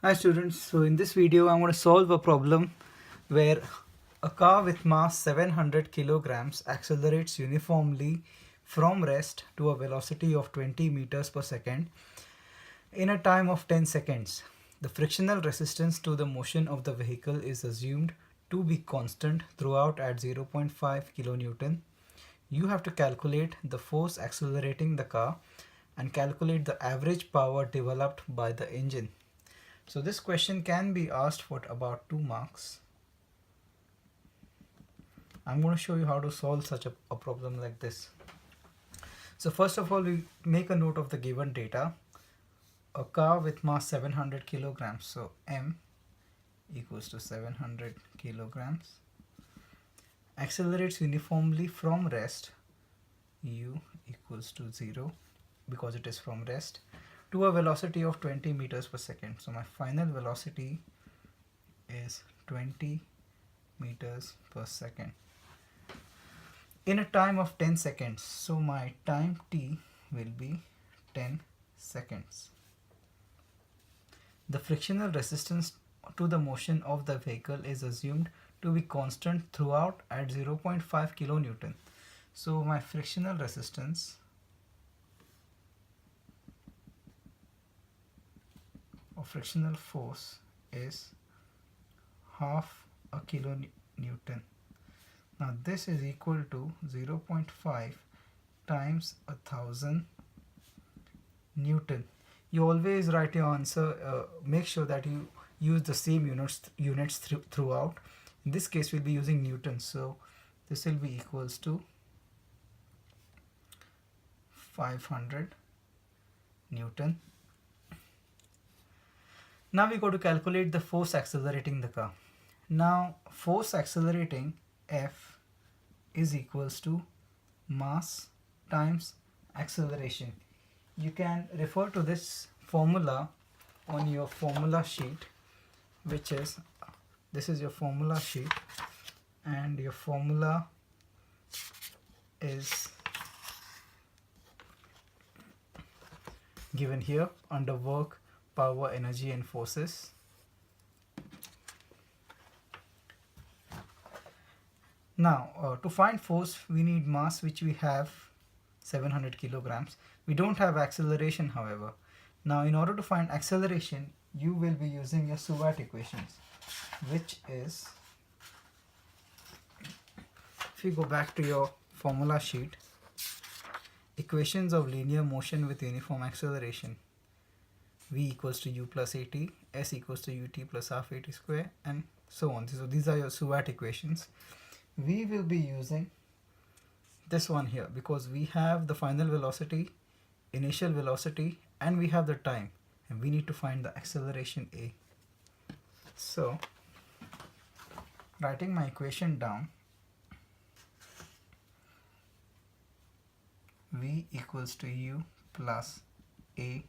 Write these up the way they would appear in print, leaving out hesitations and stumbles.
Hi students, so in this video I'm going to solve a problem where a car with mass 700 kilograms accelerates uniformly from rest to a velocity of 20 meters per second in a time of 10 seconds. The frictional resistance to the motion of the vehicle is assumed to be constant throughout at 0.5 kilonewton. You have to calculate the force accelerating the car and calculate the average power developed by the engine. So this question can be asked for about 2 marks. I'm going to show you how to solve such a problem like this. So first of all, we make a note of the given data. A car with mass 700 kilograms. So M equals to 700 kilograms. Accelerates uniformly from rest. U equals to 0 because it is from rest to a velocity of 20 meters per second. So my final velocity is 20 meters per second in a time of 10 seconds. So my time t will be 10 seconds. The frictional resistance to the motion of the vehicle is assumed to be constant throughout at 0.5 kilonewton. So my frictional resistance or frictional force is half a kilonewton. Now this is equal to 0.5 times 1000 Newton. You always write your answer, make sure that you use the same units throughout. In this case we'll be using Newton, so this will be equals to 500 Newton. Now we go to calculate the force accelerating the car. Now force accelerating F is equals to mass times acceleration. You can refer to this formula on your formula sheet, which is, this is your formula sheet, and your formula is given here under work, power, energy and forces. Now to find force we need mass, which we have 700 kilograms. We don't have acceleration, however. Now in order to find acceleration you will be using your Suvat equations, which is, if you go back to your formula sheet, equations of linear motion with uniform acceleration, v equals to u plus at, s equals to ut plus half at square, and so on. So these are your Suvat equations. We will be using this one here because we have the final velocity, initial velocity, and we have the time, and we need to find the acceleration a. So writing my equation down, v equals to u plus at.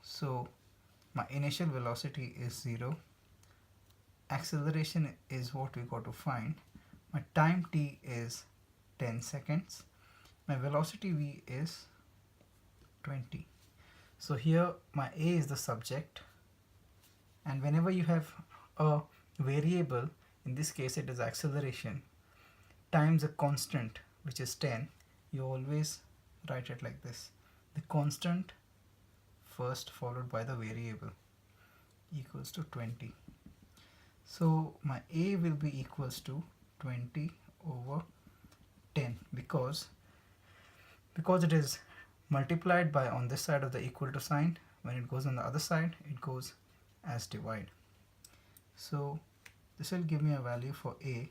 So my initial velocity is 0, acceleration is what we got to find, my time t is 10 seconds, my velocity v is 20. So here my a is the subject, and whenever you have a variable, in this case it is acceleration, times a constant which is 10, you always write it like this, the constant first followed by the variable, equals to 20. So my a will be equals to 20 over 10 because it is multiplied by on this side of the equal to sign. When it goes on the other side it goes as divide. So this will give me a value for a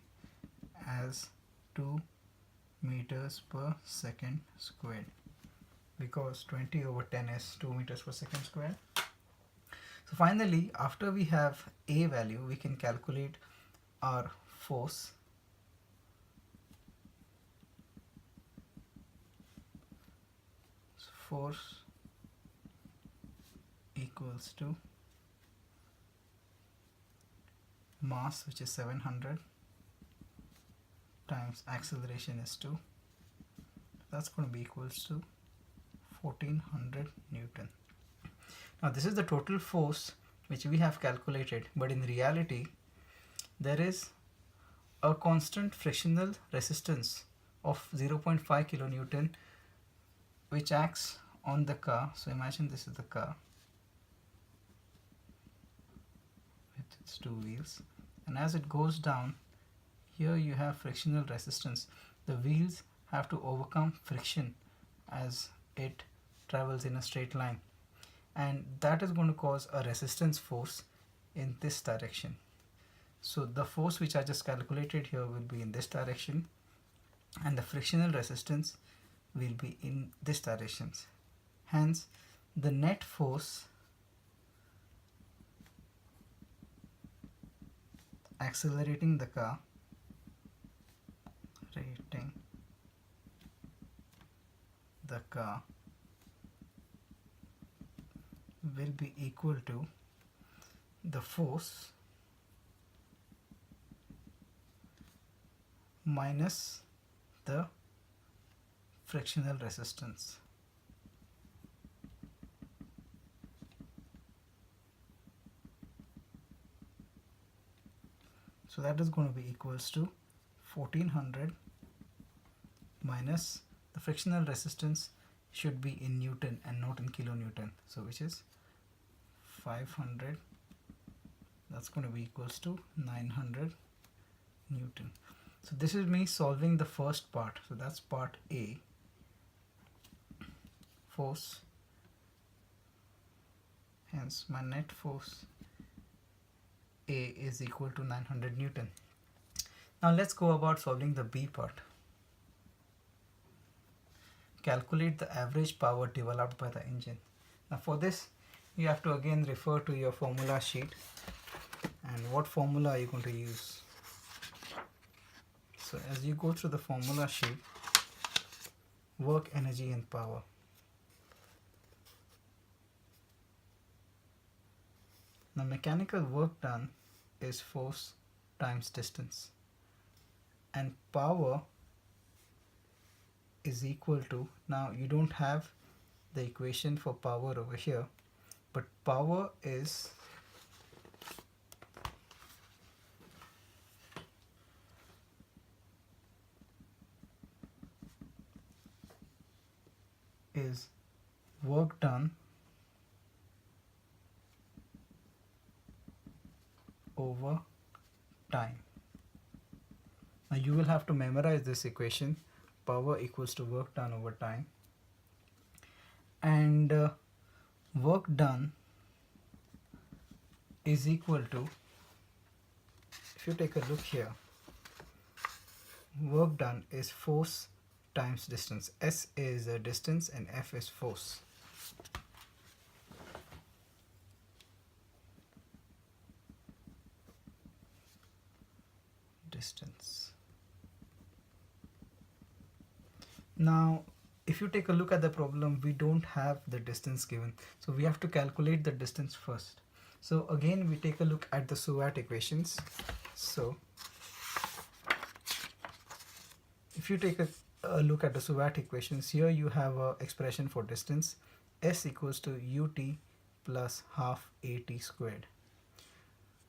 as 2 meters per second squared, because 20 over 10 is 2 meters per second squared. So finally, after we have a value, we can calculate our force. So force equals to mass, which is 700, times acceleration is 2. That's going to be equals to 1400 Newton. Now this is the total force which we have calculated, but in reality there is a constant frictional resistance of 0.5 kilonewton which acts on the car. So imagine this is the car with its two wheels, and as it goes down, here you have frictional resistance. The wheels have to overcome friction as it travels in a straight line, and that is going to cause a resistance force in this direction. So the force which I just calculated here will be in this direction, and the frictional resistance will be in this direction. Hence the net force accelerating the car will be equal to the force minus the frictional resistance. So that is going to be equals to 1400 minus the frictional resistance should be in Newton and not in kilonewton, so which is 500. That's going to be equals to 900 Newton. So this is me solving the first part. So that's part A, force. Hence my net force A is equal to 900 Newton. Now let's go about solving the B part. Calculate the average power developed by the engine. Now for this you have to again refer to your formula sheet. And what formula are you going to use? So as you go through the formula sheet, work, energy and power. Now mechanical work done is force times distance, and power is equal to, now you don't have the equation for power over here, but power is work done over time. Now you will have to memorize this equation, power equals to work done over time, and work done is equal to, if you take a look here, work done is force times distance. S is distance and F is force. Distance. Now if you take a look at the problem, we don't have the distance given, so we have to calculate the distance first. So again we take a look at the SUAT equations. So if you take a look at the SUAT equations, here you have an expression for distance, S equals to ut plus half at squared,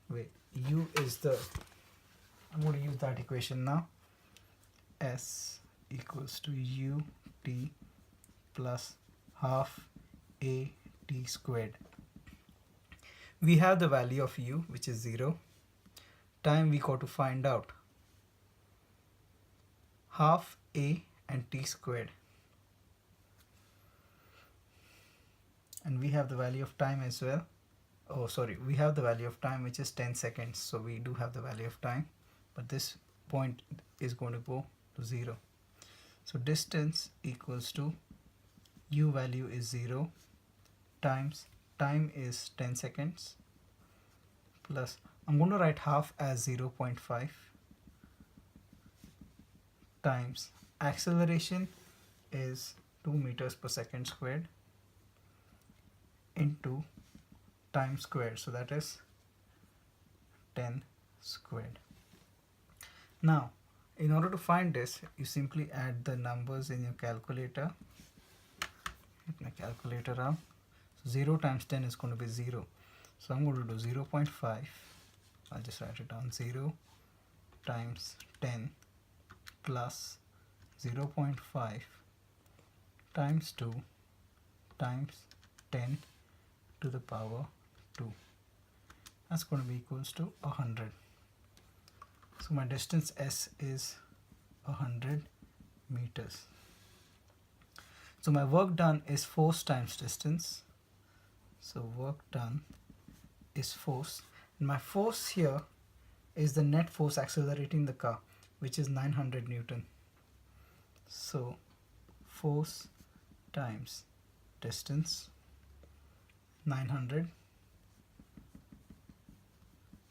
where u is the, I'm going to use that equation now, S equals to ut plus half at squared. We have the value of u, which is 0. Time we got to find out, half a and t squared, and we have the value of time as well. Oh sorry, we have the value of time which is 10 seconds, so we do have the value of time, but this point is going to go to 0. So distance equals to, u value is 0 times time is 10 seconds plus, I'm going to write half as 0.5 times acceleration is 2 meters per second squared into time squared, so that is 10 squared. Now in order to find this, you simply add the numbers in your calculator. Get my calculator out. So 0 times 10 is going to be 0. So I'm going to do 0 0.5. I'll just write it down. 0 times 10 plus 0 0.5 times 2 times 10 to the power 2. That's going to be equals to 100. So my distance S is 100 meters. So my work done is force times distance. So work done is force. And my force here is the net force accelerating the car, which is 900 Newton. So force times distance, 900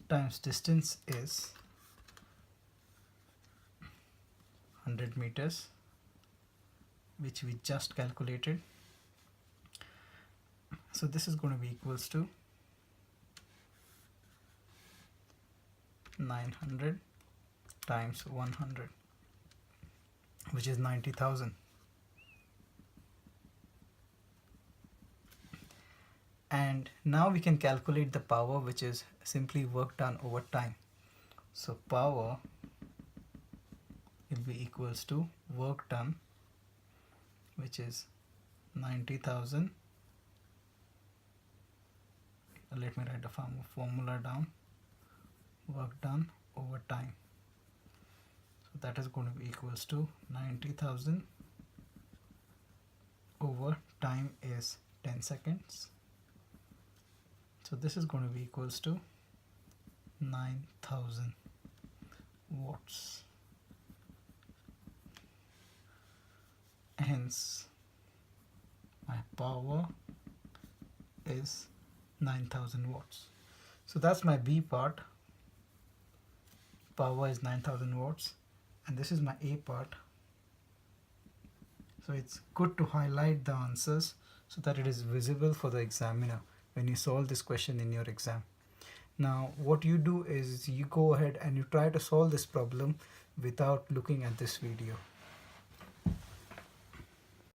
times distance is 100 meters, which we just calculated. So this is going to be equals to 900 times 100, which is 90,000. And now we can calculate the power, which is simply work done over time. So power will be equals to work done, which is 90,000. Let me write the formula down. Work done over time. So that is going to be equals to 90,000 over time is 10 seconds. So this is going to be equals to 9,000 watts. Hence my power is 9,000 watts. So that's my B part. Power is 9,000 watts, and this is my A part. So it's good to highlight the answers so that it is visible for the examiner when you solve this question in your exam. Now what you do is you go ahead and you try to solve this problem without looking at this video.